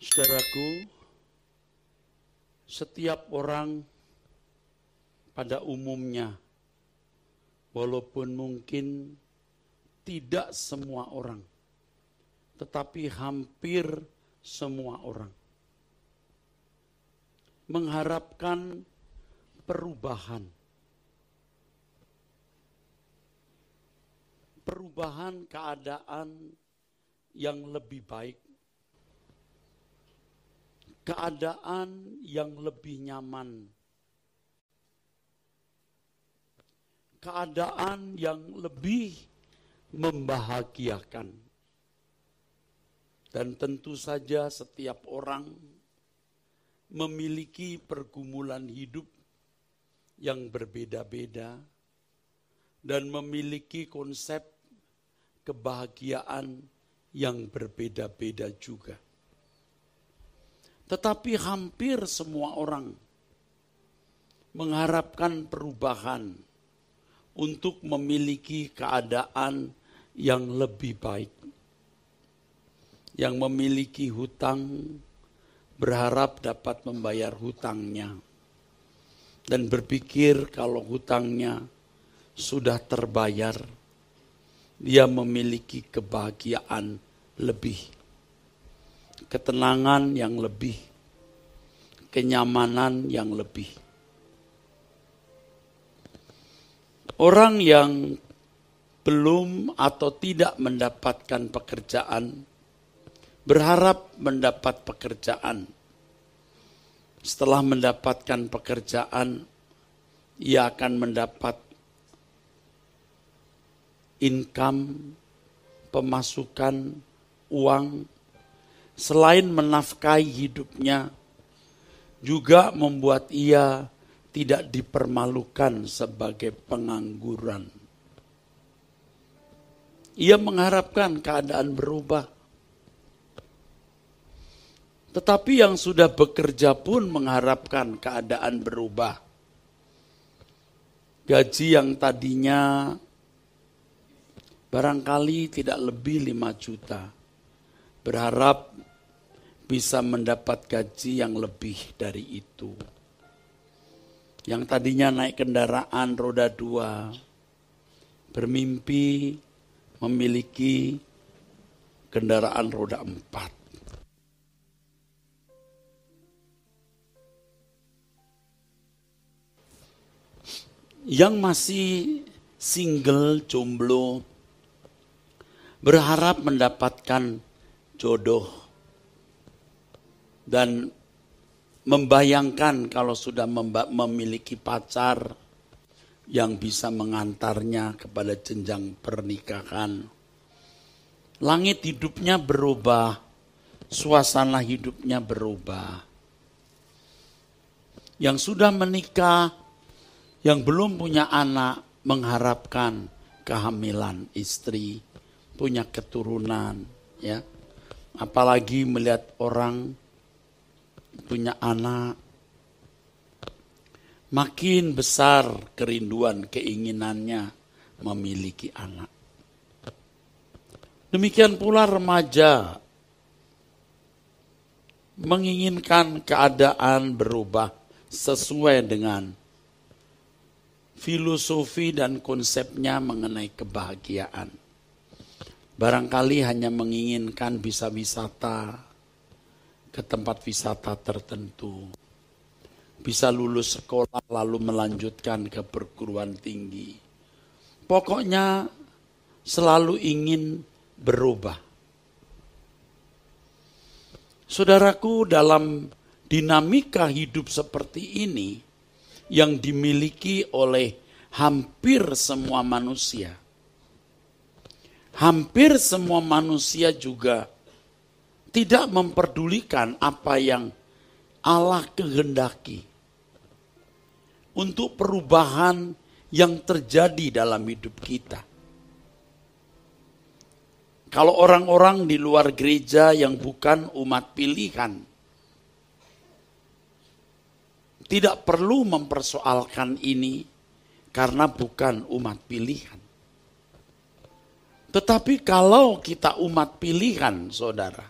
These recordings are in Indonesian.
Saudaraku, setiap orang pada umumnya, walaupun mungkin tidak semua orang, tetapi hampir semua orang mengharapkan perubahan. Perubahan keadaan yang lebih baik. Keadaan yang lebih nyaman. Keadaan yang lebih membahagiakan. Dan tentu saja setiap orang memiliki pergumulan hidup yang berbeda-beda dan memiliki konsep kebahagiaan yang berbeda-beda juga. Tetapi hampir semua orang mengharapkan perubahan untuk memiliki keadaan yang lebih baik. Yang memiliki hutang berharap dapat membayar hutangnya. Dan berpikir kalau hutangnya sudah terbayar, dia memiliki kebahagiaan lebih. Ketenangan yang lebih, kenyamanan yang lebih. Orang yang belum atau tidak mendapatkan pekerjaan, berharap mendapat pekerjaan. Setelah mendapatkan pekerjaan, ia akan mendapat income, pemasukan, uang. Selain menafkahi hidupnya, juga membuat ia tidak dipermalukan sebagai pengangguran. Ia mengharapkan keadaan berubah. Tetapi yang sudah bekerja pun mengharapkan keadaan berubah. Gaji yang tadinya barangkali tidak lebih 5 juta. Berharap bisa mendapat gaji yang lebih dari itu. Yang tadinya naik kendaraan roda 2, bermimpi memiliki kendaraan roda 4. Yang masih single, jomblo, berharap mendapatkan jodoh. Dan membayangkan kalau sudah memiliki pacar yang bisa mengantarnya kepada jenjang pernikahan. Langit hidupnya berubah, suasana hidupnya berubah. Yang sudah menikah, yang belum punya anak, mengharapkan kehamilan istri, punya keturunan, ya. Apalagi melihat orang punya anak, makin besar kerinduan keinginannya memiliki anak. Demikian pula remaja menginginkan keadaan berubah sesuai dengan filosofi dan konsepnya mengenai kebahagiaan. Barangkali hanya menginginkan bisa wisata ke tempat wisata tertentu. Bisa lulus sekolah lalu melanjutkan ke perguruan tinggi. Pokoknya selalu ingin berubah. Saudaraku, dalam dinamika hidup seperti ini yang dimiliki oleh hampir semua manusia. Hampir semua manusia juga tidak memperdulikan apa yang Allah kehendaki untuk perubahan yang terjadi dalam hidup kita. Kalau orang-orang di luar gereja yang bukan umat pilihan, tidak perlu mempersoalkan ini karena bukan umat pilihan. Tetapi kalau kita umat pilihan, saudara,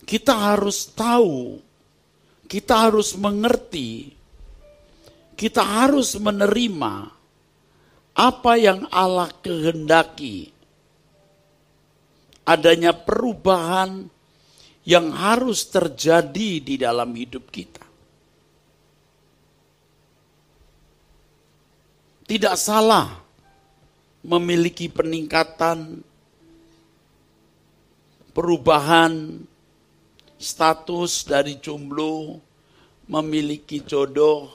kita harus tahu, kita harus mengerti, kita harus menerima apa yang Allah kehendaki. Adanya perubahan yang harus terjadi di dalam hidup kita. Tidak salah memiliki peningkatan, perubahan status dari jomblo, memiliki jodoh,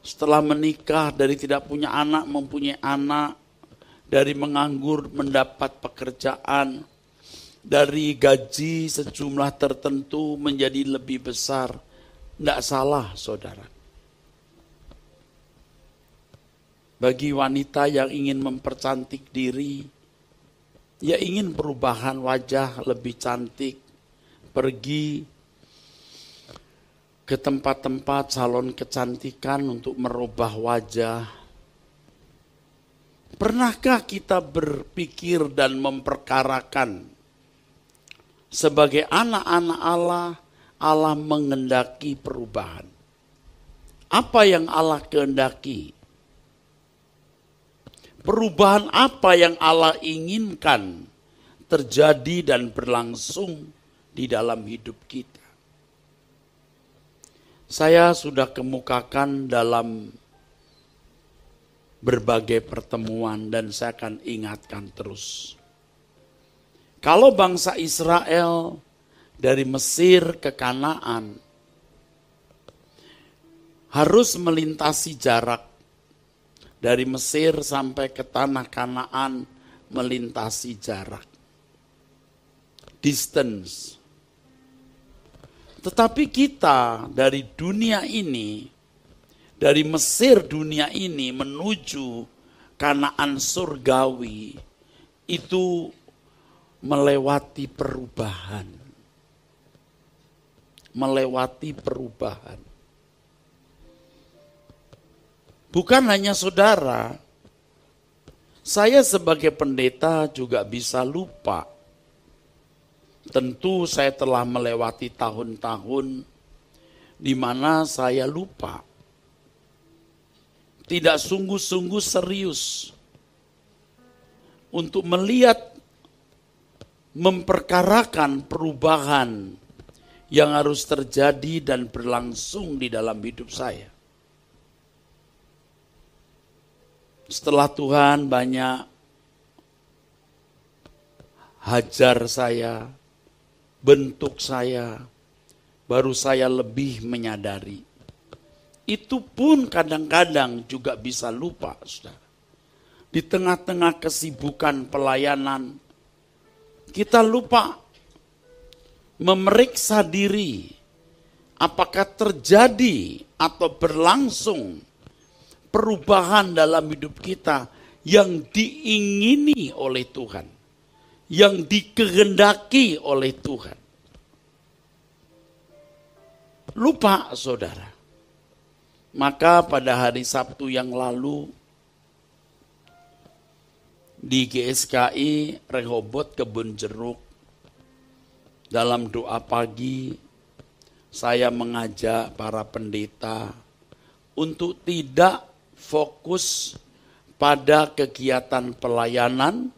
setelah menikah dari tidak punya anak mempunyai anak, dari menganggur mendapat pekerjaan, dari gaji sejumlah tertentu menjadi lebih besar. Tidak salah, saudara. Bagi wanita yang ingin mempercantik diri, ya ingin perubahan wajah lebih cantik, pergi ke tempat-tempat salon kecantikan untuk merubah wajah. Pernahkah kita berpikir dan memperkarakan sebagai anak-anak Allah, Allah menghendaki perubahan. Apa yang Allah kehendaki? Perubahan apa yang Allah inginkan terjadi dan berlangsung di dalam hidup kita? Saya sudah kemukakan dalam berbagai pertemuan dan saya akan ingatkan terus. Kalau bangsa Israel dari Mesir ke Kanaan harus melintasi jarak dari Mesir sampai ke tanah Kanaan, melintasi jarak, distance. Tetapi kita dari dunia ini, dari Mesir dunia ini menuju Kanaan surgawi, itu melewati perubahan. Melewati perubahan. Bukan hanya saudara, saya sebagai pendeta juga bisa lupa. Tentu saya telah melewati tahun-tahun di mana saya lupa. Tidak sungguh-sungguh serius untuk melihat, memperkarakan perubahan yang harus terjadi dan berlangsung di dalam hidup saya. Setelah Tuhan banyak hajar saya, bentuk saya, baru saya lebih menyadari. Itu pun kadang-kadang juga bisa lupa, saudara. Di tengah-tengah kesibukan pelayanan, kita lupa memeriksa diri. Apakah terjadi atau berlangsung perubahan dalam hidup kita yang diingini oleh Tuhan, yang dikehendaki oleh Tuhan. Lupa, saudara. Maka pada hari Sabtu yang lalu di GSKI Rehoboth Kebun Jeruk, dalam doa pagi saya mengajak para pendeta untuk tidak fokus pada kegiatan pelayanan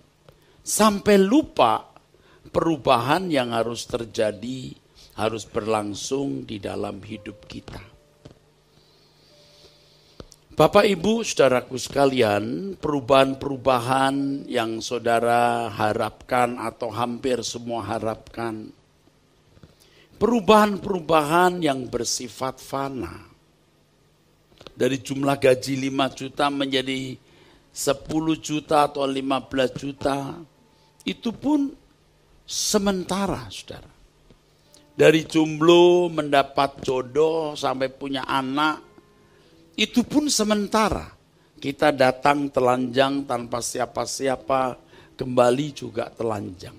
sampai lupa perubahan yang harus terjadi, harus berlangsung di dalam hidup kita. Bapak, Ibu, saudaraku sekalian, perubahan-perubahan yang saudara harapkan atau hampir semua harapkan, perubahan-perubahan yang bersifat fana. Dari jumlah gaji 5 juta menjadi 10 juta atau 15 juta, itu pun sementara, saudara. Dari jomblo mendapat jodoh sampai punya anak, itu pun sementara. Kita datang telanjang tanpa siapa-siapa, kembali juga telanjang.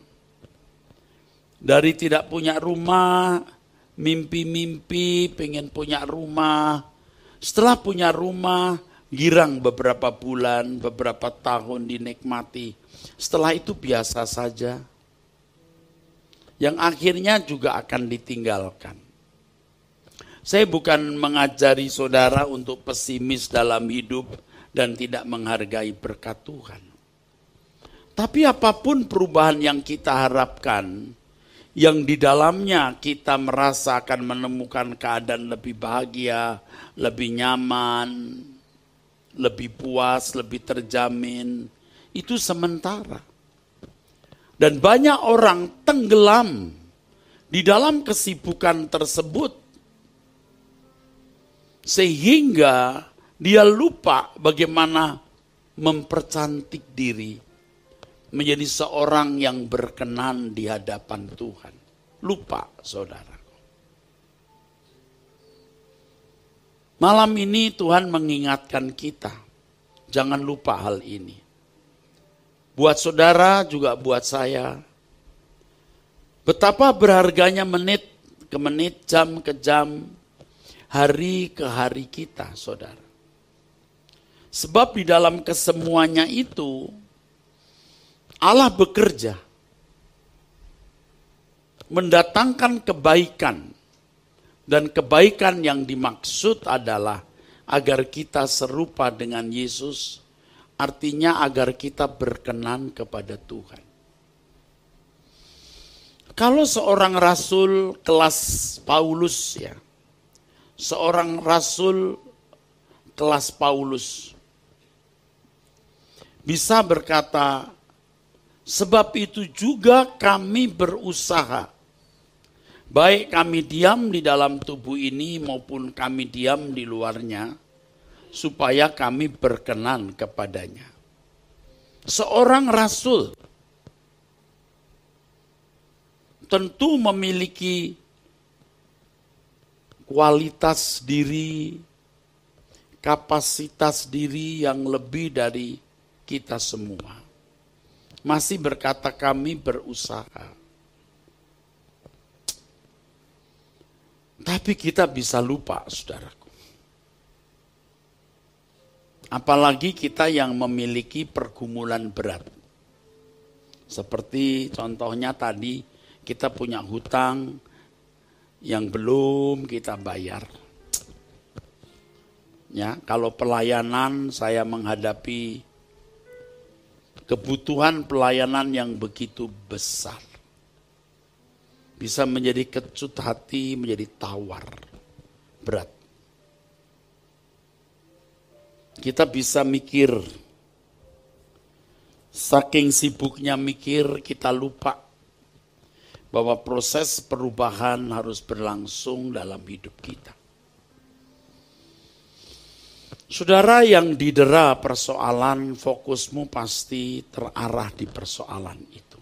Dari tidak punya rumah, mimpi-mimpi pengen punya rumah. Setelah punya rumah, girang beberapa bulan, beberapa tahun dinikmati. Setelah itu biasa saja. yang akhirnya juga akan ditinggalkan. Saya bukan mengajari saudara untuk pesimis dalam hidup dan tidak menghargai berkat Tuhan. Tapi apapun perubahan yang kita harapkan, yang di dalamnya kita merasa akan menemukan keadaan lebih bahagia, lebih nyaman, lebih puas, lebih terjamin, itu sementara. Dan banyak orang tenggelam di dalam kesibukan tersebut, sehingga dia lupa bagaimana mempercantik diri menjadi seorang yang berkenan di hadapan Tuhan. Lupa, saudara. Malam ini Tuhan mengingatkan kita, jangan lupa hal ini. Buat saudara juga buat saya, betapa berharganya menit ke menit, jam ke jam, hari ke hari kita, saudara. Sebab di dalam kesemuanya itu, Allah bekerja, mendatangkan kebaikan, dan kebaikan yang dimaksud adalah agar kita serupa dengan Yesus, artinya agar kita berkenan kepada Tuhan. Kalau seorang rasul kelas Paulus ya, seorang rasul kelas Paulus bisa berkata, sebab itu juga kami berusaha, baik kami diam di dalam tubuh ini maupun kami diam di luarnya, supaya kami berkenan kepadanya. Seorang rasul tentu memiliki kualitas diri, kapasitas diri yang lebih dari kita semua. Masih berkata kami berusaha. Tapi kita bisa lupa, saudaraku. Apalagi kita yang memiliki pergumulan berat. Seperti contohnya tadi, kita punya hutang yang belum kita bayar. Ya, kalau pelayanan saya menghadapi kebutuhan pelayanan yang begitu besar. Bisa menjadi kecut hati, menjadi tawar, berat. Kita bisa mikir, saking sibuknya mikir kita lupa bahwa proses perubahan harus berlangsung dalam hidup kita. Saudara yang didera persoalan, fokusmu pasti terarah di persoalan itu.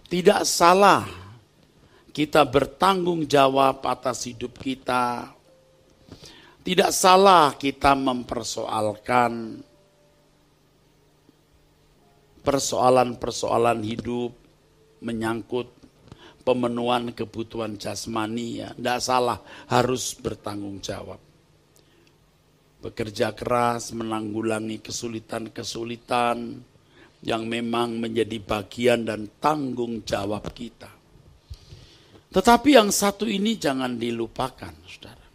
Tidak salah kita bertanggung jawab atas hidup kita. Tidak salah kita mempersoalkan persoalan-persoalan hidup menyangkut pemenuhan kebutuhan jasmani. Ya. Tidak salah harus bertanggung jawab. Bekerja keras menanggulangi kesulitan-kesulitan yang memang menjadi bagian dan tanggung jawab kita. Tetapi yang satu ini jangan dilupakan, saudara.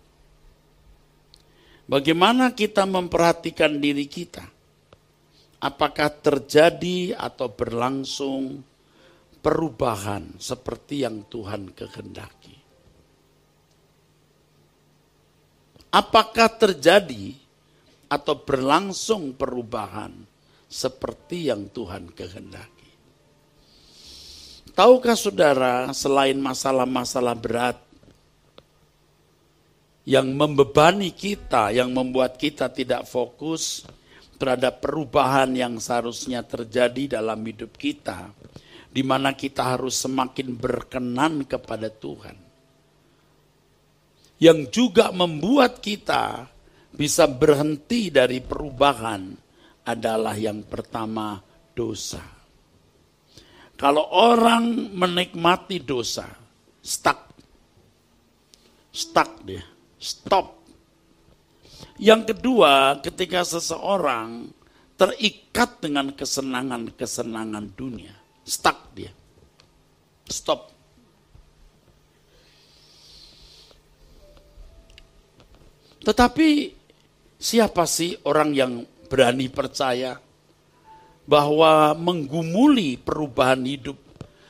Bagaimana kita memperhatikan diri kita? Apakah terjadi atau berlangsung perubahan seperti yang Tuhan kehendaki? Apakah terjadi atau berlangsung perubahan seperti yang Tuhan kehendaki? Tahukah saudara, selain masalah-masalah berat yang membebani kita, yang membuat kita tidak fokus terhadap perubahan yang seharusnya terjadi dalam hidup kita, di mana kita harus semakin berkenan kepada Tuhan. Yang juga membuat kita bisa berhenti dari perubahan adalah yang pertama, dosa. Kalau orang menikmati dosa, stuck dia, stop. Yang kedua, ketika seseorang terikat dengan kesenangan-kesenangan dunia, stuck dia, stop. Tetapi siapa sih orang yang berani percaya bahwa menggumuli perubahan hidup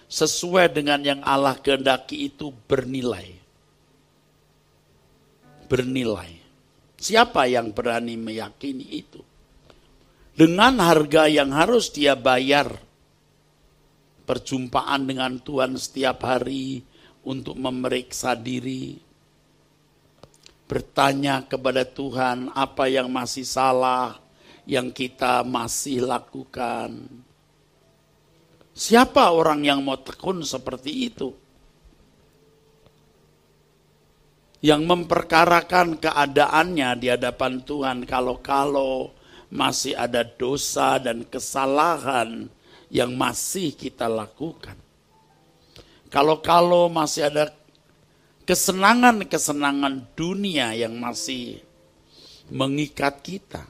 sesuai dengan yang Allah kehendaki itu bernilai? Bernilai. Siapa yang berani meyakini itu? Dengan harga yang harus dia bayar, perjumpaan dengan Tuhan setiap hari untuk memeriksa diri, bertanya kepada Tuhan apa yang masih salah, yang kita masih lakukan. Siapa orang yang mau tekun seperti itu? Yang memperkarakan keadaannya di hadapan Tuhan kalau masih ada dosa dan kesalahan yang masih kita lakukan. Kalau masih ada kesenangan-kesenangan dunia yang masih mengikat kita.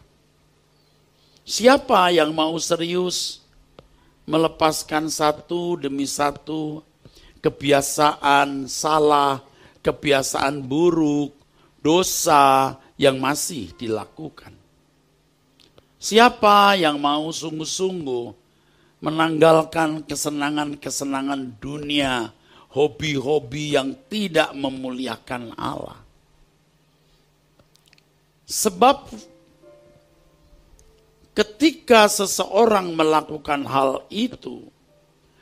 Siapa yang mau serius melepaskan satu demi satu kebiasaan salah, kebiasaan buruk, dosa yang masih dilakukan? Siapa yang mau sungguh-sungguh menanggalkan kesenangan-kesenangan dunia, hobi-hobi yang tidak memuliakan Allah? Sebab ketika seseorang melakukan hal itu,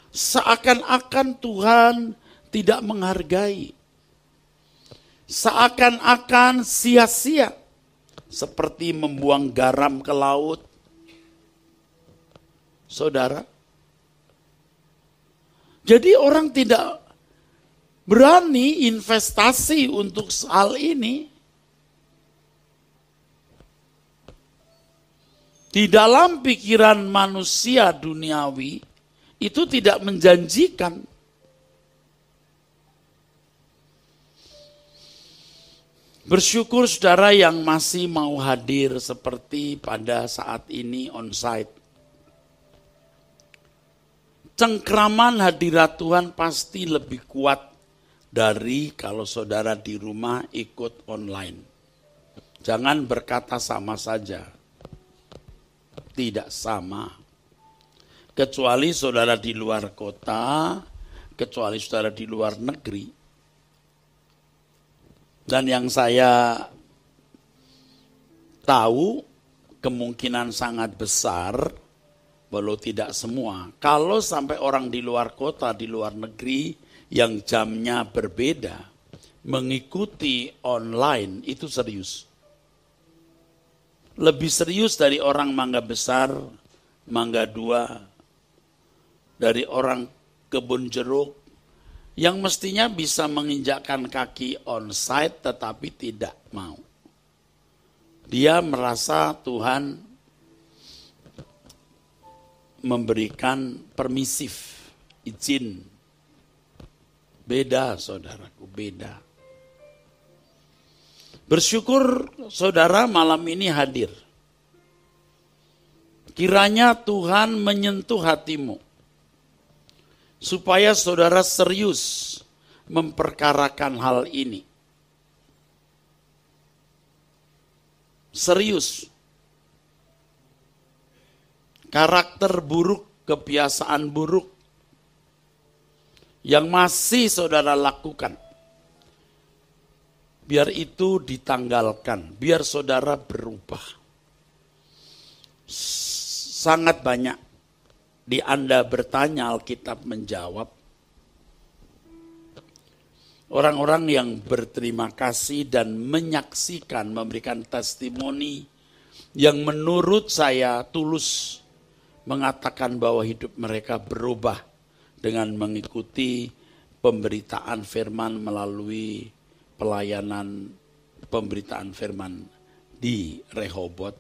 seakan-akan Tuhan tidak menghargai. Seakan-akan sia-sia. Seperti membuang garam ke laut. Saudara. Jadi orang tidak berani investasi untuk hal ini. Di dalam pikiran manusia duniawi itu tidak menjanjikan. Bersyukur saudara yang masih mau hadir seperti pada saat ini onsite. Cengkraman hadirat Tuhan pasti lebih kuat dari kalau saudara di rumah ikut online. Jangan berkata sama saja. Tidak sama. Kecuali saudara di luar kota, kecuali saudara di luar negeri. Dan yang saya tahu kemungkinan sangat besar, walau tidak semua, kalau sampai orang di luar kota, di luar negeri yang jamnya berbeda, mengikuti online itu serius. Lebih serius dari orang Mangga Besar, Mangga 2, dari orang Kebun Jeruk, yang mestinya bisa menginjakkan kaki onsite tetapi tidak mau. Dia merasa Tuhan memberikan permisif, izin. Beda saudaraku, beda. Bersyukur saudara malam ini hadir. Kiranya Tuhan menyentuh hatimu. Supaya saudara serius memperkarakan hal ini. Serius. Karakter buruk, kebiasaan buruk yang masih saudara lakukan. Biar itu ditanggalkan, biar saudara berubah. Sangat banyak di Anda bertanya, Alkitab menjawab. Orang-orang yang berterima kasih dan menyaksikan, memberikan testimoni yang menurut saya tulus mengatakan bahwa hidup mereka berubah dengan mengikuti pemberitaan firman melalui pelayanan pemberitaan firman di Rehobot,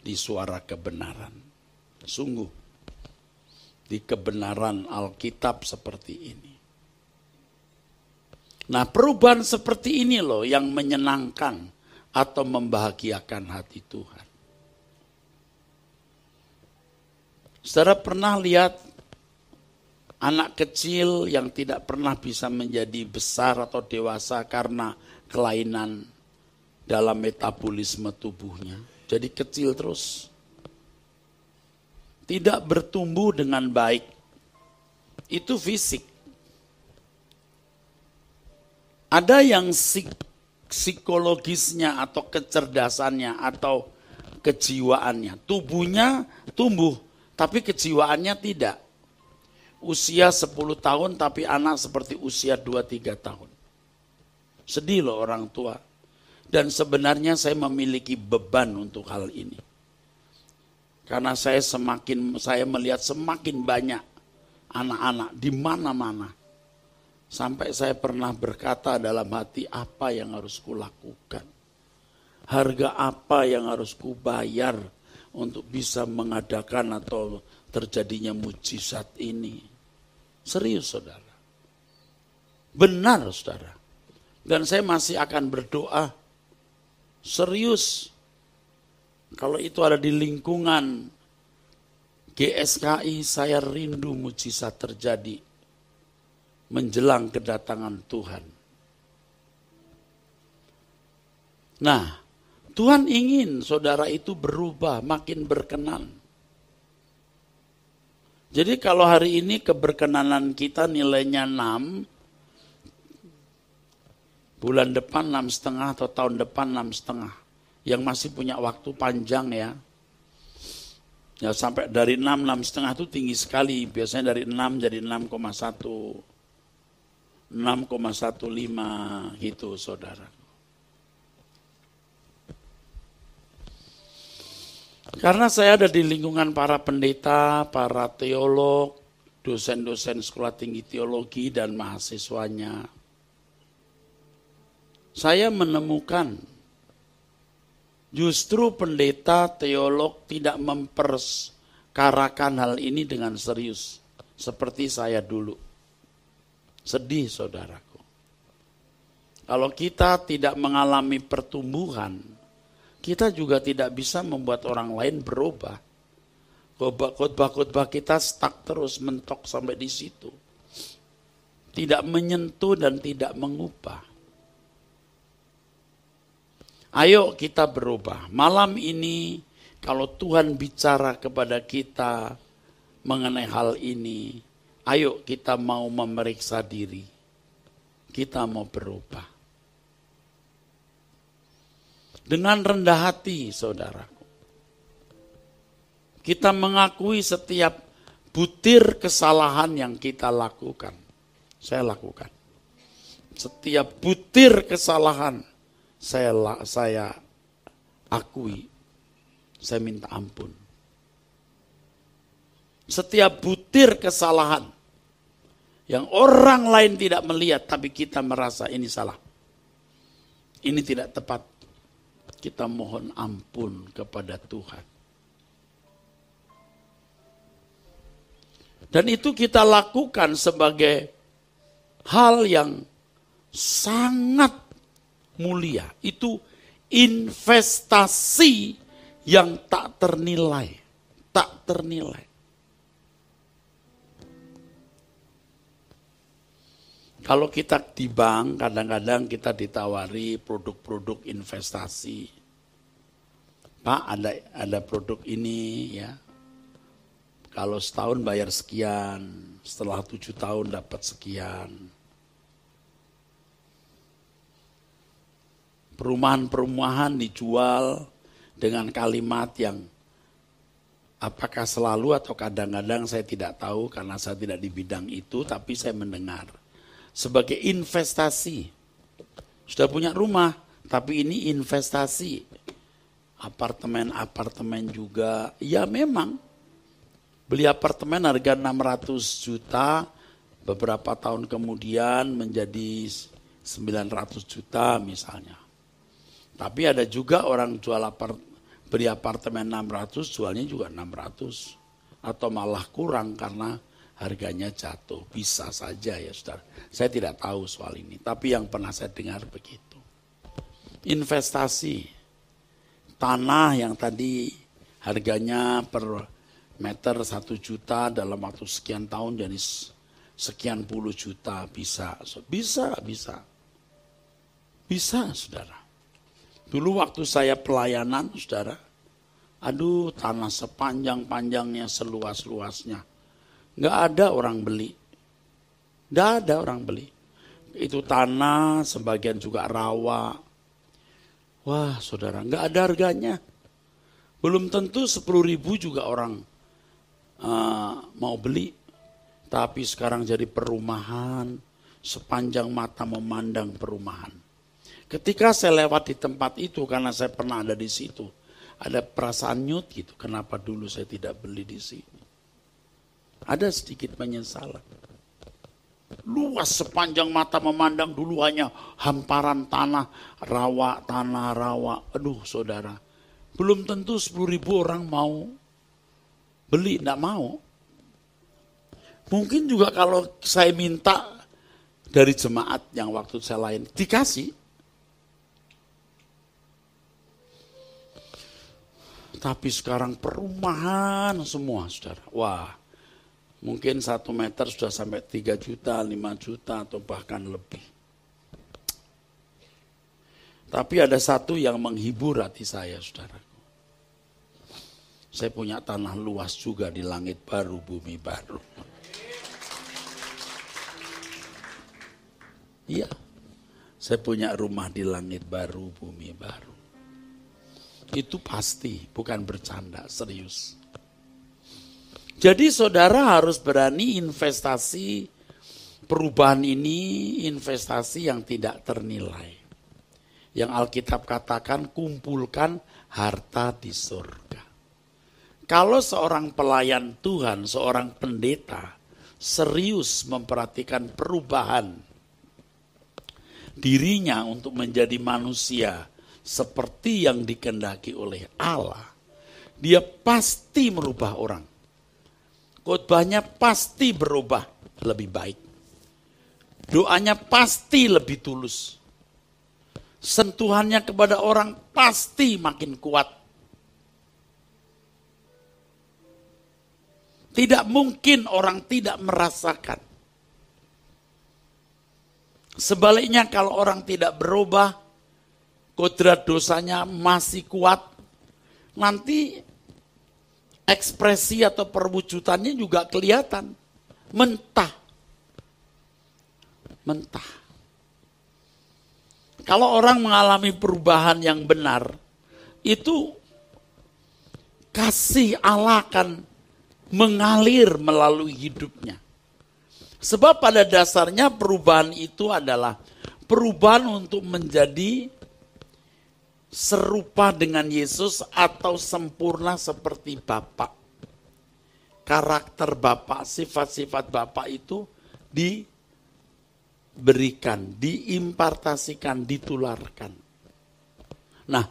di Suara Kebenaran. Sungguh. Di kebenaran Alkitab seperti ini. Nah, perubahan seperti ini loh yang menyenangkan atau membahagiakan hati Tuhan. Saudara pernah lihat anak kecil yang tidak pernah bisa menjadi besar atau dewasa karena kelainan dalam metabolisme tubuhnya. Jadi kecil terus. Tidak bertumbuh dengan baik. Itu fisik. Ada yang psikologisnya atau kecerdasannya atau kejiwaannya. Tubuhnya tumbuh, tapi kejiwaannya tidak. Usia 10 tahun tapi anak seperti usia 2-3 tahun. Sedih loh orang tua. Dan sebenarnya saya memiliki beban untuk hal ini. Karena saya melihat semakin banyak anak-anak di mana-mana. Sampai saya pernah berkata dalam hati, apa yang harus kulakukan? Harga apa yang harus kubayar untuk bisa mengadakan atau terjadinya mujizat ini? Serius saudara. Benar saudara. Dan saya masih akan berdoa. Serius. Kalau itu ada di lingkungan GSKI, saya rindu mujizat terjadi menjelang kedatangan Tuhan. Nah, Tuhan ingin saudara itu berubah, makin berkenan. Jadi kalau hari ini keberkenanan kita nilainya 6, bulan depan 6,5 atau tahun depan 6,5. Yang masih punya waktu panjang ya. Ya sampai dari 6, 6,5 itu tinggi sekali. Biasanya dari 6 jadi 6,1. 6,15 gitu saudara. Karena saya ada di lingkungan para pendeta, para teolog, dosen-dosen sekolah tinggi teologi dan mahasiswanya. Saya menemukan justru pendeta teolog tidak memperkarakan hal ini dengan serius. Seperti saya dulu. Sedih saudaraku. Kalau kita tidak mengalami pertumbuhan, kita juga tidak bisa membuat orang lain berubah. Khotbah-khotbah kita stuck terus, mentok sampai di situ. Tidak menyentuh dan tidak mengubah. Ayo kita berubah. Malam ini kalau Tuhan bicara kepada kita mengenai hal ini, ayo kita mau memeriksa diri. Kita mau berubah. Dengan rendah hati, saudaraku. Kita mengakui setiap butir kesalahan yang kita lakukan. Saya lakukan. Setiap butir kesalahan saya akui. Saya minta ampun. Setiap butir kesalahan yang orang lain tidak melihat tapi kita merasa ini salah. Ini tidak tepat. Kita mohon ampun kepada Tuhan. Dan itu kita lakukan sebagai hal yang sangat mulia. Itu investasi yang tak ternilai. Tak ternilai. Kalau kita di bank, kadang-kadang kita ditawari produk-produk investasi. Pak, ada produk ini ya. Kalau setahun bayar sekian, setelah 7 tahun dapat sekian. Perumahan-perumahan dijual dengan kalimat yang apakah selalu atau kadang-kadang saya tidak tahu karena saya tidak di bidang itu, tapi saya mendengar. Sebagai investasi. Sudah punya rumah, tapi ini investasi. Apartemen-apartemen juga, ya memang. Beli apartemen harga 600 juta, beberapa tahun kemudian menjadi 900 juta misalnya. Tapi ada juga orang beli apartemen 600, jualnya juga 600. Atau malah kurang karena harganya jatuh. Bisa saja ya saudara. Saya tidak tahu soal ini, tapi yang pernah saya dengar begitu. Investasi. Tanah yang tadi harganya per meter 1 juta dalam waktu sekian tahun jadi sekian puluh juta bisa. Bisa saudara. Dulu waktu saya pelayanan, saudara, aduh tanah sepanjang-panjangnya, seluas-luasnya. Nggak ada orang beli. Nggak ada orang beli. Itu tanah, sebagian juga rawa. Wah saudara, nggak ada harganya. Belum tentu 10.000 juga orang mau beli. Tapi sekarang jadi perumahan, sepanjang mata memandang perumahan. Ketika saya lewat di tempat itu, karena saya pernah ada di situ, ada perasaan nyut gitu, kenapa dulu saya tidak beli di sini. Ada sedikit penyesalan. Luas sepanjang mata memandang, dulu hanya hamparan tanah rawa. Aduh saudara, belum tentu 10.000 orang mau beli, enggak mau. Mungkin juga kalau saya minta dari jemaat yang waktu saya lain, dikasih. Tapi sekarang perumahan semua, saudara. Wah, mungkin 1 meter sudah sampai 3 juta, 5 juta, atau bahkan lebih. Tapi ada satu yang menghibur hati saya, saudaraku. Saya punya tanah luas juga di langit baru, bumi baru. Iya, saya punya rumah di langit baru, bumi baru. Itu pasti, bukan bercanda, serius. Jadi saudara harus berani investasi perubahan ini, investasi yang tidak ternilai. Yang Alkitab katakan, kumpulkan harta di surga. Kalau seorang pelayan Tuhan, seorang pendeta, serius memperhatikan perubahan dirinya untuk menjadi manusia seperti yang dikehendaki oleh Allah, dia pasti merubah orang. Khotbahnya pasti berubah lebih baik. Doanya pasti lebih tulus. Sentuhannya kepada orang pasti makin kuat. Tidak mungkin orang tidak merasakan. Sebaliknya kalau orang tidak berubah, kodrat dosanya masih kuat, nanti ekspresi atau perwujudannya juga kelihatan. Mentah. Kalau orang mengalami perubahan yang benar, itu kasih Allah akan mengalir melalui hidupnya. Sebab pada dasarnya perubahan itu adalah perubahan untuk menjadi serupa dengan Yesus atau sempurna seperti Bapa. Karakter Bapa, sifat-sifat Bapa itu diberikan, diimpartasikan, ditularkan. Nah,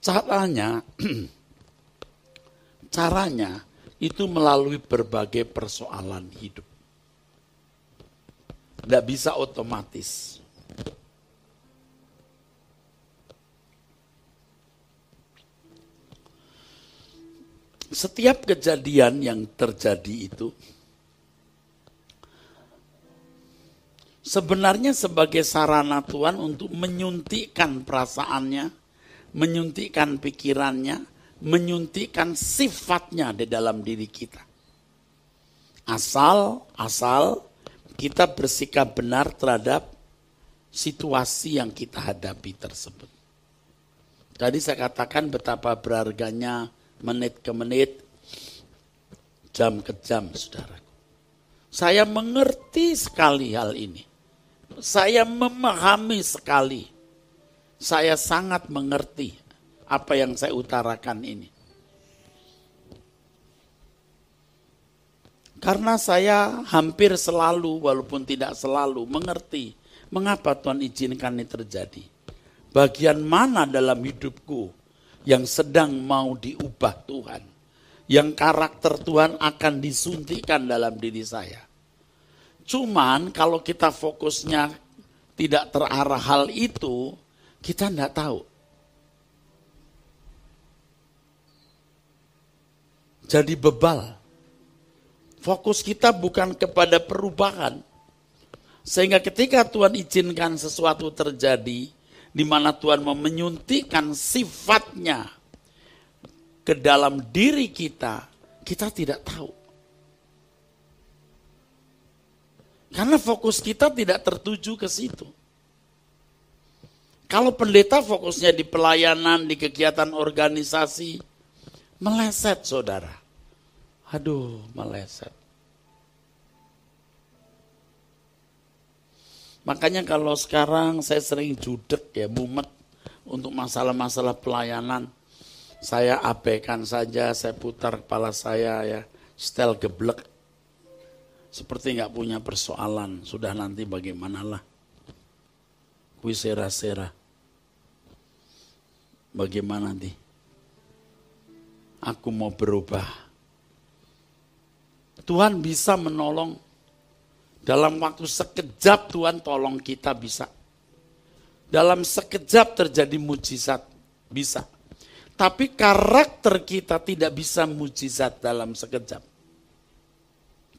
caranya itu melalui berbagai persoalan hidup. Tidak bisa otomatis. Setiap kejadian yang terjadi itu sebenarnya sebagai sarana Tuhan untuk menyuntikkan perasaannya, menyuntikkan pikirannya, menyuntikkan sifatnya di dalam diri kita. Asal kita bersikap benar terhadap situasi yang kita hadapi tersebut. Tadi saya katakan betapa berharganya menit ke menit, jam ke jam, saudaraku. Saya mengerti sekali hal ini. Saya memahami sekali. Saya sangat mengerti apa yang saya utarakan ini. Karena saya hampir selalu, walaupun tidak selalu, mengerti mengapa Tuhan izinkan ini terjadi. Bagian mana dalam hidupku yang sedang mau diubah Tuhan. Yang karakter Tuhan akan disuntikkan dalam diri saya. Cuman kalau kita fokusnya tidak terarah hal itu, kita tidak tahu. Jadi bebal. Fokus kita bukan kepada perubahan. Sehingga ketika Tuhan izinkan sesuatu terjadi, di mana Tuhan mau menyuntikkan sifatnya ke dalam diri kita, kita tidak tahu. Karena fokus kita tidak tertuju ke situ. Kalau pendeta fokusnya di pelayanan, di kegiatan organisasi, meleset saudara. Aduh, meleset. Makanya kalau sekarang saya sering judek ya, mumet untuk masalah-masalah pelayanan. Saya abaikan saja, saya putar kepala saya ya, setel geblek. Seperti nggak punya persoalan, sudah nanti bagaimanalah. Kuisera-sera. Bagaimana nanti? Aku mau berubah. Tuhan bisa menolong. Dalam waktu sekejap Tuhan tolong kita bisa. Dalam sekejap terjadi mujizat, bisa. Tapi karakter kita tidak bisa mujizat dalam sekejap.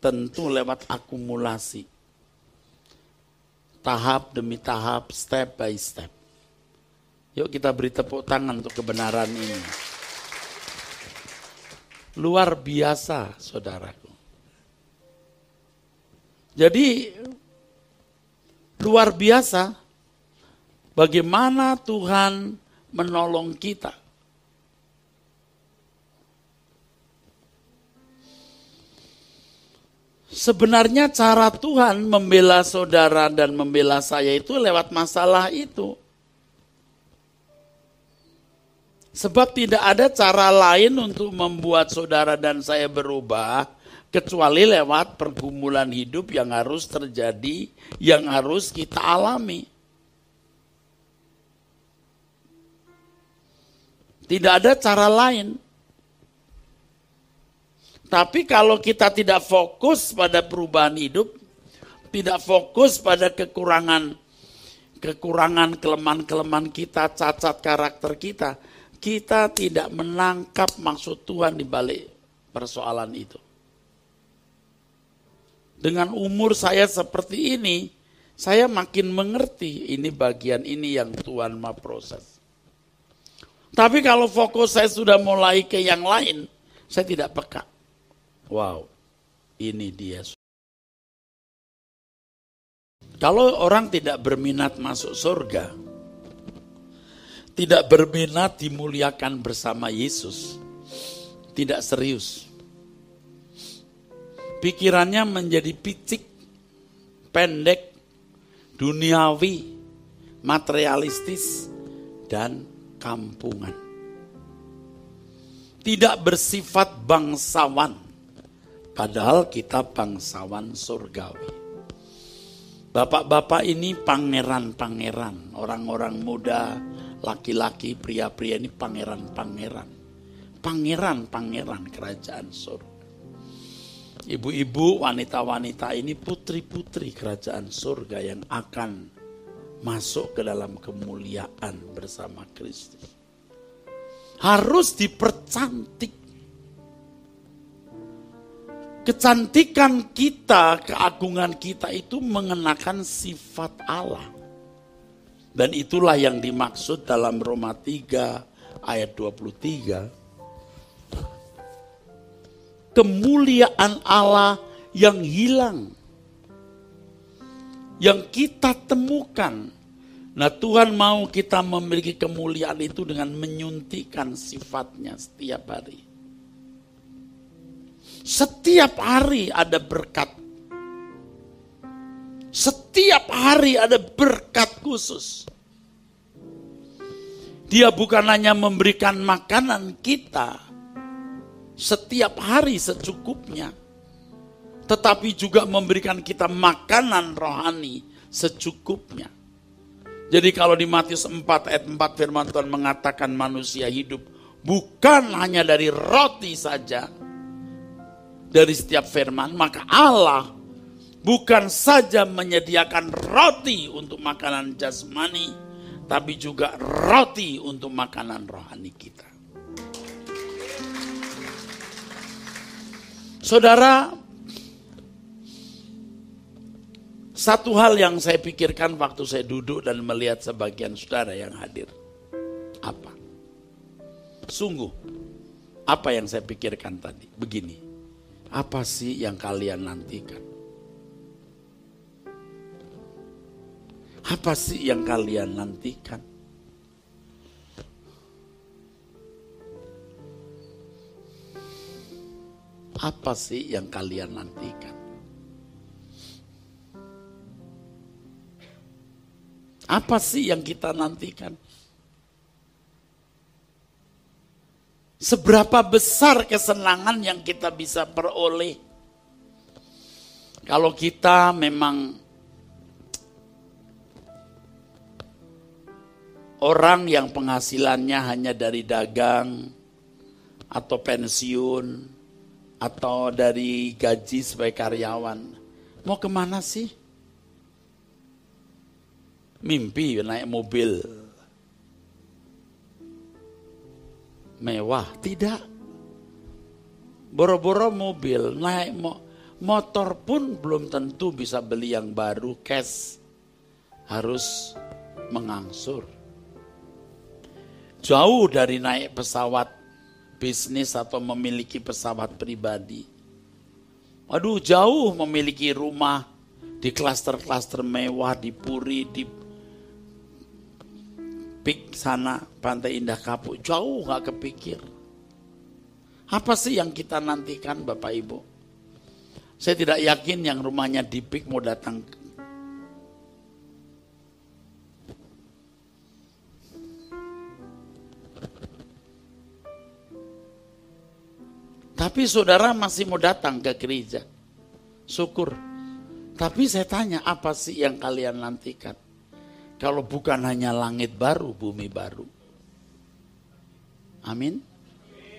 Tentu lewat akumulasi. Tahap demi tahap, step by step. Yuk kita beri tepuk tangan untuk kebenaran ini. Luar biasa, saudaraku. Jadi, luar biasa bagaimana Tuhan menolong kita. Sebenarnya cara Tuhan membela saudara dan membela saya itu lewat masalah itu. Sebab tidak ada cara lain untuk membuat saudara dan saya berubah kecuali lewat pergumulan hidup yang harus terjadi, yang harus kita alami. Tidak ada cara lain. Tapi kalau kita tidak fokus pada perubahan hidup, tidak fokus pada kekurangan, kelemahan-kelemahan kita, cacat karakter kita, kita tidak menangkap maksud Tuhan di balik persoalan itu. Dengan umur saya seperti ini, saya makin mengerti ini bagian ini yang Tuhan mau proses. Tapi kalau fokus saya sudah mulai ke yang lain, saya tidak peka. Wow, ini dia. Kalau orang tidak berminat masuk surga, tidak berminat dimuliakan bersama Yesus, tidak serius. Pikirannya menjadi picik, pendek, duniawi, materialistis, dan kampungan. Tidak bersifat bangsawan, padahal kita bangsawan surgawi. Bapak-bapak ini pangeran-pangeran, orang-orang muda, laki-laki, pria-pria ini pangeran-pangeran. Pangeran-pangeran kerajaan surga. Ibu-ibu, wanita-wanita ini putri-putri kerajaan surga yang akan masuk ke dalam kemuliaan bersama Kristus. Harus dipercantik. Kecantikan kita, keagungan kita itu mengenakan sifat Allah. Dan itulah yang dimaksud dalam Roma 3 ayat 23. Kemuliaan Allah yang hilang. Yang kita temukan. Nah, Tuhan mau kita memiliki kemuliaan itu dengan menyuntikkan sifatnya setiap hari. Setiap hari ada berkat. Setiap hari ada berkat khusus. Dia bukan hanya memberikan makanan kita setiap hari secukupnya, tetapi juga memberikan kita makanan rohani secukupnya. Jadi kalau di Matius 4 ayat 4 firman Tuhan mengatakan manusia hidup bukan hanya dari roti saja, dari setiap firman, maka Allah bukan saja menyediakan roti untuk makanan jasmani, tapi juga roti untuk makanan rohani kita. Saudara, Satu hal yang saya pikirkan waktu saya duduk dan melihat sebagian saudara yang hadir. Apa? Sungguh, apa yang saya pikirkan tadi? Begini, apa sih yang kalian nantikan? Apa sih yang kalian nantikan? Apa sih yang kalian nantikan? Apa sih yang kita nantikan? Seberapa besar kesenangan yang kita bisa peroleh? Kalau kita memang orang yang penghasilannya hanya dari dagang, atau pensiun, atau dari gaji sebagai karyawan, mau kemana sih? Mimpi naik mobil mewah? Tidak. Boro-boro mobil, naik motor pun belum tentu bisa beli yang baru cash. Harus mengangsur. Jauh dari naik pesawat bisnis atau memiliki pesawat pribadi. Waduh, jauh memiliki rumah di klaster-klaster mewah, di Puri, di Pik sana, Pantai Indah Kapuk, jauh gak kepikir. Apa sih yang kita nantikan Bapak Ibu? Saya tidak yakin yang rumahnya di Pik mau datang. Tapi saudara masih mau datang ke gereja. Syukur. Tapi saya tanya, apa sih yang kalian nantikan? Kalau bukan hanya langit baru, bumi baru. Amin.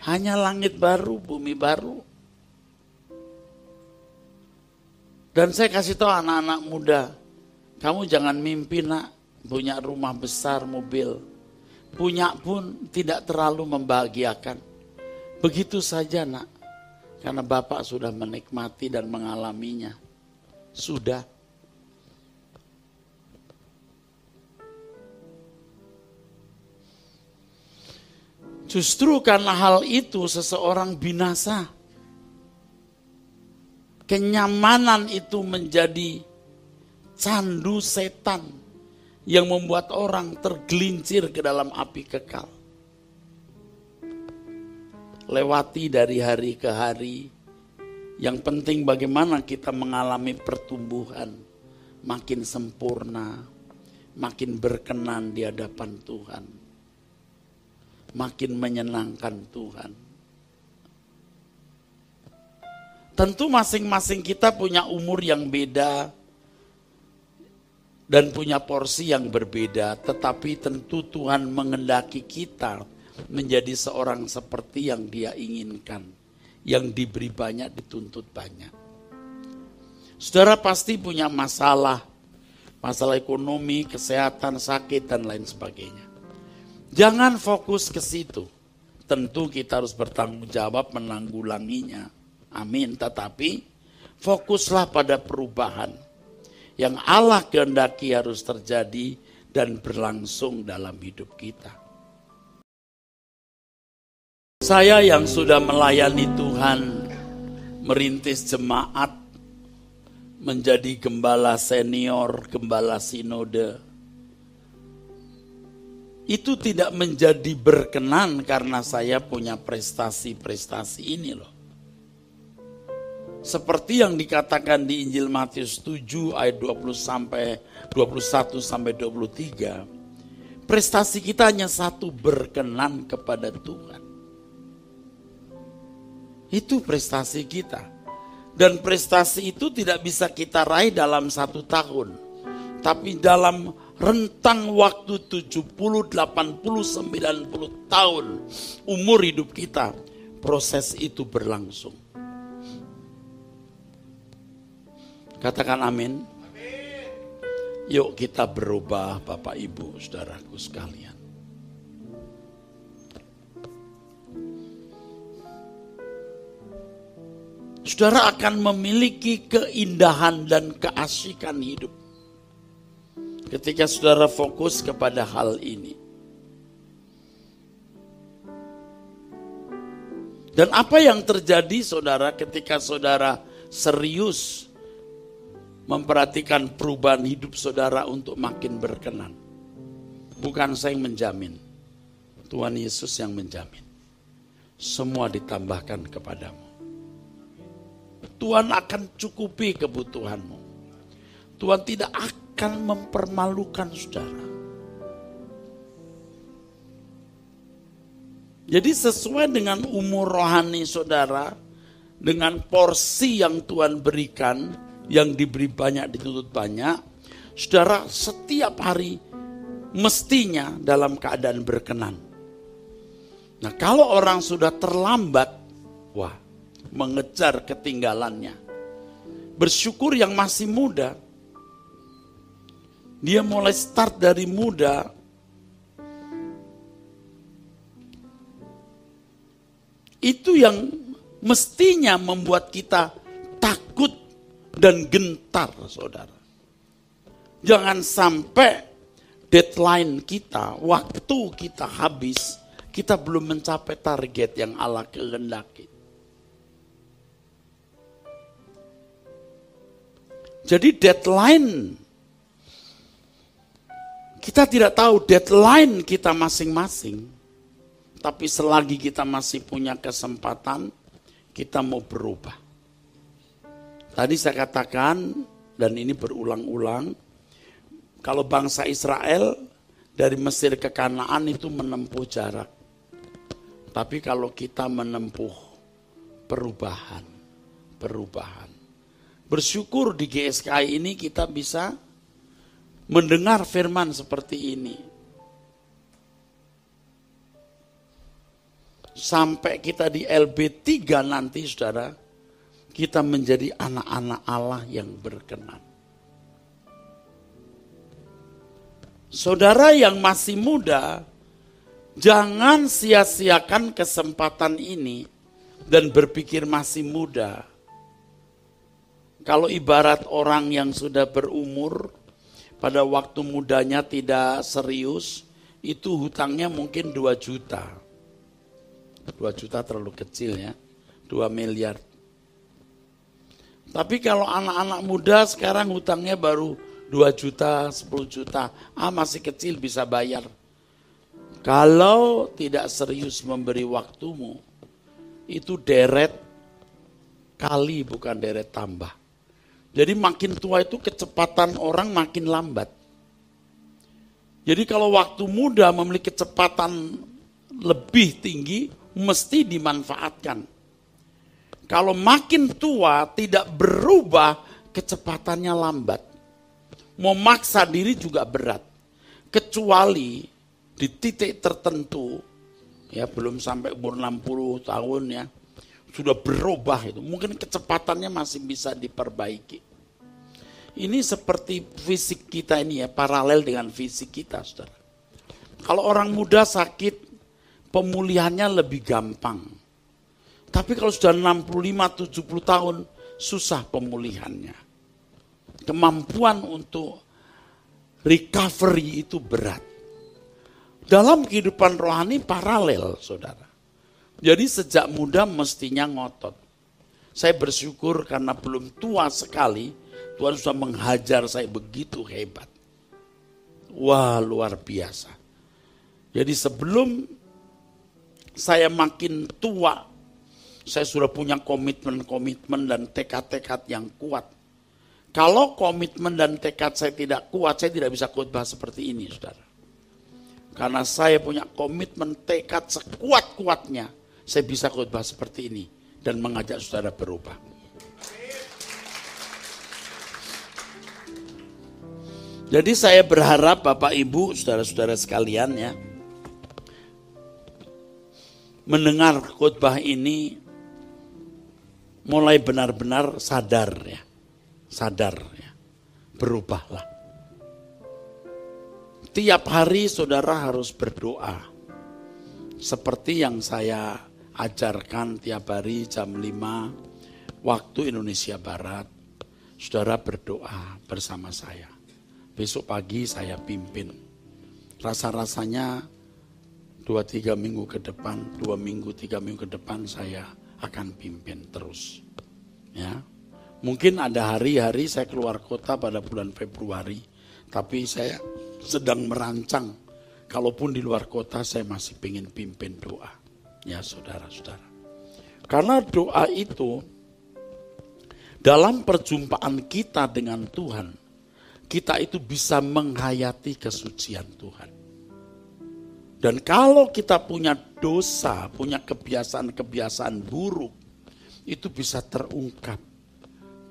Hanya langit baru, bumi baru. Dan saya kasih tahu anak-anak muda, kamu jangan mimpi nak punya rumah besar, mobil. Punya pun tidak terlalu membahagiakan. Begitu saja nak, karena Bapak sudah menikmati dan mengalaminya. Sudah. Justru karena hal itu seseorang binasa. Kenyamanan itu menjadi candu setan yang membuat orang tergelincir ke dalam api kekal. Lewati dari hari ke hari. Yang penting bagaimana kita mengalami pertumbuhan. Makin sempurna. Makin berkenan di hadapan Tuhan. Makin menyenangkan Tuhan. Tentu masing-masing kita punya umur yang beda. Dan punya porsi yang berbeda. Tetapi tentu Tuhan mengendaki kita menjadi seorang seperti yang Dia inginkan. Yang diberi banyak, dituntut banyak. Saudara pasti punya masalah. Masalah ekonomi, kesehatan, sakit, dan lain sebagainya. Jangan fokus ke situ. Tentu kita harus bertanggung jawab menanggulanginya. Amin. Tetapi fokuslah pada perubahan. Yang Allah kehendaki harus terjadi dan berlangsung dalam hidup kita. Saya yang sudah melayani Tuhan, merintis jemaat, menjadi gembala senior, gembala sinode, itu tidak menjadi berkenan karena saya punya prestasi-prestasi ini loh. Seperti yang dikatakan di Injil Matius 7 ayat 21 sampai 23. Prestasi kita hanya satu, berkenan kepada Tuhan. Itu prestasi kita. Dan prestasi itu tidak bisa kita raih dalam 1 tahun. Tapi dalam rentang waktu 70, 80, 90 tahun umur hidup kita, proses itu berlangsung. Katakan amin. Yuk kita berubah Bapak Ibu saudaraku sekalian. saudara akan memiliki keindahan dan keasikan hidup. Ketika saudara fokus kepada hal ini. Dan apa yang terjadi saudara ketika saudara serius memperhatikan perubahan hidup saudara untuk makin berkenan? Bukan saya yang menjamin, Tuhan Yesus yang menjamin. Semua ditambahkan kepadamu. Tuhan akan cukupi kebutuhanmu. Tuhan tidak akan mempermalukan saudara. Jadi sesuai dengan umur rohani saudara, dengan porsi yang Tuhan berikan, yang diberi banyak dituntut banyak, saudara setiap hari mestinya dalam keadaan berkenan. Nah, kalau orang sudah terlambat, wah, mengejar ketinggalannya. Bersyukur yang masih muda. Dia mulai start dari muda. Itu yang mestinya membuat kita takut dan gentar, saudara. Jangan sampai deadline kita, waktu kita habis, kita belum mencapai target yang Allah kehendaki. Jadi deadline, kita tidak tahu deadline kita masing-masing. Tapi selagi kita masih punya kesempatan, kita mau berubah. Tadi saya katakan, dan ini berulang-ulang, kalau bangsa Israel dari Mesir ke Kanaan itu menempuh jarak. Tapi kalau kita menempuh perubahan. Bersyukur di GSKI ini kita bisa mendengar firman seperti ini. Sampai kita di LB3 nanti saudara, kita menjadi anak-anak Allah yang berkenan. Saudara yang masih muda, jangan sia-siakan kesempatan ini dan berpikir masih muda. Kalau ibarat orang yang sudah berumur, pada waktu mudanya tidak serius, itu hutangnya mungkin 2 juta. 2 juta terlalu kecil ya, 2 miliar. Tapi kalau anak-anak muda sekarang hutangnya baru 2 juta, 10 juta, masih kecil bisa bayar. Kalau tidak serius memberi waktumu, itu deret kali bukan deret tambah. Jadi makin tua itu kecepatan orang makin lambat. Jadi kalau waktu muda memiliki kecepatan lebih tinggi, mesti dimanfaatkan. Kalau makin tua tidak berubah, kecepatannya lambat. Mau maksa diri juga berat. Kecuali di titik tertentu, ya belum sampai umur 60 tahun ya, sudah berubah itu. Mungkin kecepatannya masih bisa diperbaiki. Ini seperti fisik kita ini ya, paralel dengan fisik kita, saudara. Kalau orang muda sakit, pemulihannya lebih gampang. Tapi kalau sudah 65-70 tahun, susah pemulihannya. Kemampuan untuk recovery itu berat. Dalam kehidupan rohani paralel, saudara. Jadi sejak muda mestinya ngotot. Saya bersyukur karena belum tua sekali, Tuhan sudah menghajar saya begitu hebat. Wah, luar biasa. Jadi sebelum saya makin tua, saya sudah punya komitmen dan tekad-tekad yang kuat. Kalau komitmen dan tekad saya tidak kuat, saya tidak bisa khotbah seperti ini, saudara. Karena saya punya komitmen tekad sekuat-kuatnya, saya bisa khotbah seperti ini dan mengajak saudara berubah. Jadi saya berharap Bapak Ibu, saudara-saudara sekalian ya, mendengar khotbah ini mulai benar-benar sadar ya, berubahlah. Tiap hari saudara harus berdoa, seperti yang saya ajarkan tiap hari jam 5, waktu Indonesia Barat, saudara berdoa bersama saya. Besok pagi saya pimpin. Rasa-rasanya 2-3 minggu ke depan, 2 minggu, 3 minggu ke depan saya akan pimpin terus. Ya, mungkin ada hari-hari saya keluar kota pada bulan Februari, tapi saya sedang merancang. Kalaupun di luar kota saya masih pengen pimpin doa. Ya saudara-saudara. Karena doa itu dalam perjumpaan kita dengan Tuhan, kita itu bisa menghayati kesucian Tuhan. Dan kalau kita punya dosa, punya kebiasaan-kebiasaan buruk, itu bisa terungkap.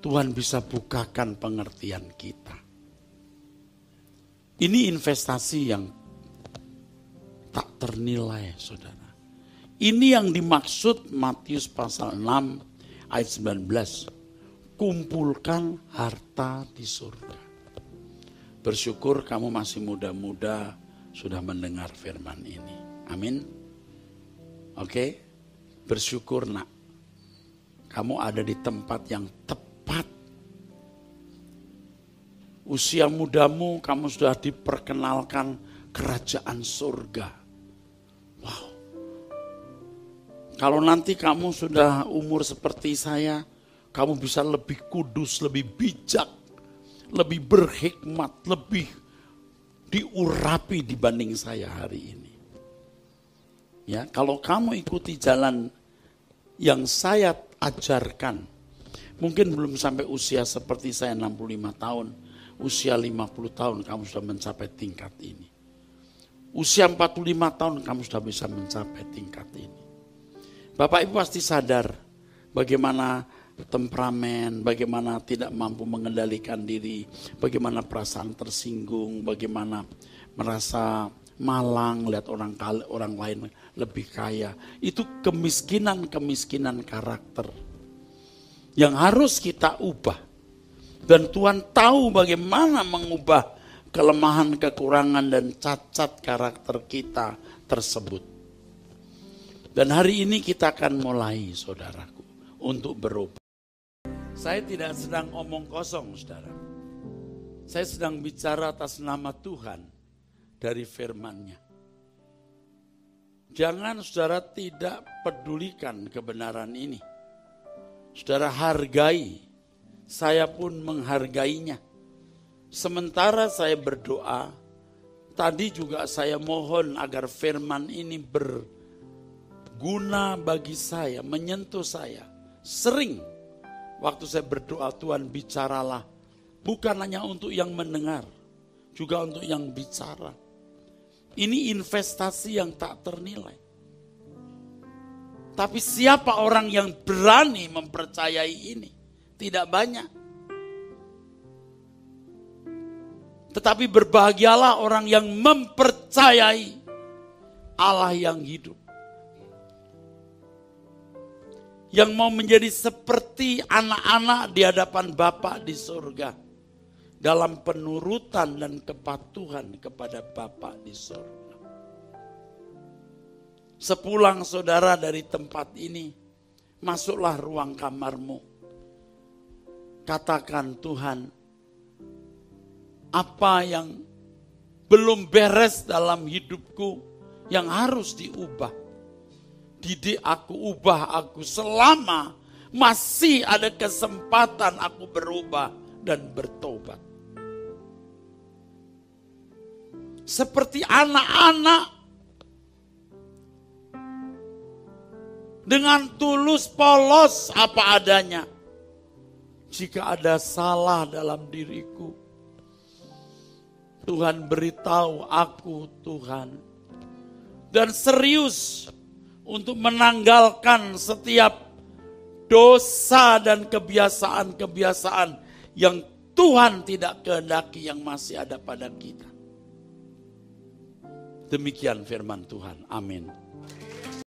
Tuhan bisa bukakan pengertian kita. Ini investasi yang tak ternilai, saudara. Ini yang dimaksud Matius pasal 6 ayat 19. Kumpulkan harta di surga. Bersyukur kamu masih muda-muda sudah mendengar firman ini. Amin. Oke? Bersyukur nak. Kamu ada di tempat yang tepat. Usia mudamu kamu sudah diperkenalkan kerajaan surga. Wow. Kalau nanti kamu sudah umur seperti saya, kamu bisa lebih kudus, lebih bijak, lebih berhikmat, lebih diurapi dibanding saya hari ini. Ya, kalau kamu ikuti jalan yang saya ajarkan, mungkin belum sampai usia seperti saya 65 tahun, usia 50 tahun kamu sudah mencapai tingkat ini. Usia 45 tahun kamu sudah bisa mencapai tingkat ini. Bapak Ibu pasti sadar bagaimana temperamen, bagaimana tidak mampu mengendalikan diri, bagaimana perasaan tersinggung, bagaimana merasa malang lihat orang lain lebih kaya. Itu kemiskinan karakter yang harus kita ubah. Dan Tuhan tahu bagaimana mengubah kelemahan, kekurangan, dan cacat karakter kita tersebut. Dan hari ini kita akan mulai, saudaraku, untuk berubah. Saya tidak sedang omong kosong, saudara. Saya sedang bicara atas nama Tuhan dari firman-Nya. Jangan saudara tidak pedulikan kebenaran ini. Saudara hargai, saya pun menghargainya. Sementara saya berdoa, tadi juga saya mohon agar firman ini berguna bagi saya, menyentuh saya. Sering waktu saya berdoa, Tuhan bicaralah. Bukan hanya untuk yang mendengar, juga untuk yang bicara. Ini investasi yang tak ternilai. Tapi siapa orang yang berani mempercayai ini? Tidak banyak. Tetapi berbahagialah orang yang mempercayai Allah yang hidup. Yang mau menjadi seperti anak-anak di hadapan Bapa di surga. Dalam penurutan dan kepatuhan kepada Bapa di surga. Sepulang saudara dari tempat ini, masuklah ruang kamarmu. Katakan, Tuhan, apa yang belum beres dalam hidupku yang harus diubah. Didik aku, ubah aku selama masih ada kesempatan aku berubah dan bertobat. Seperti anak-anak dengan tulus polos apa adanya. Jika ada salah dalam diriku, Tuhan beritahu aku, Tuhan. Dan serius untuk menanggalkan setiap dosa dan kebiasaan-kebiasaan yang Tuhan tidak kehendaki yang masih ada pada kita. Demikian firman Tuhan. Amin.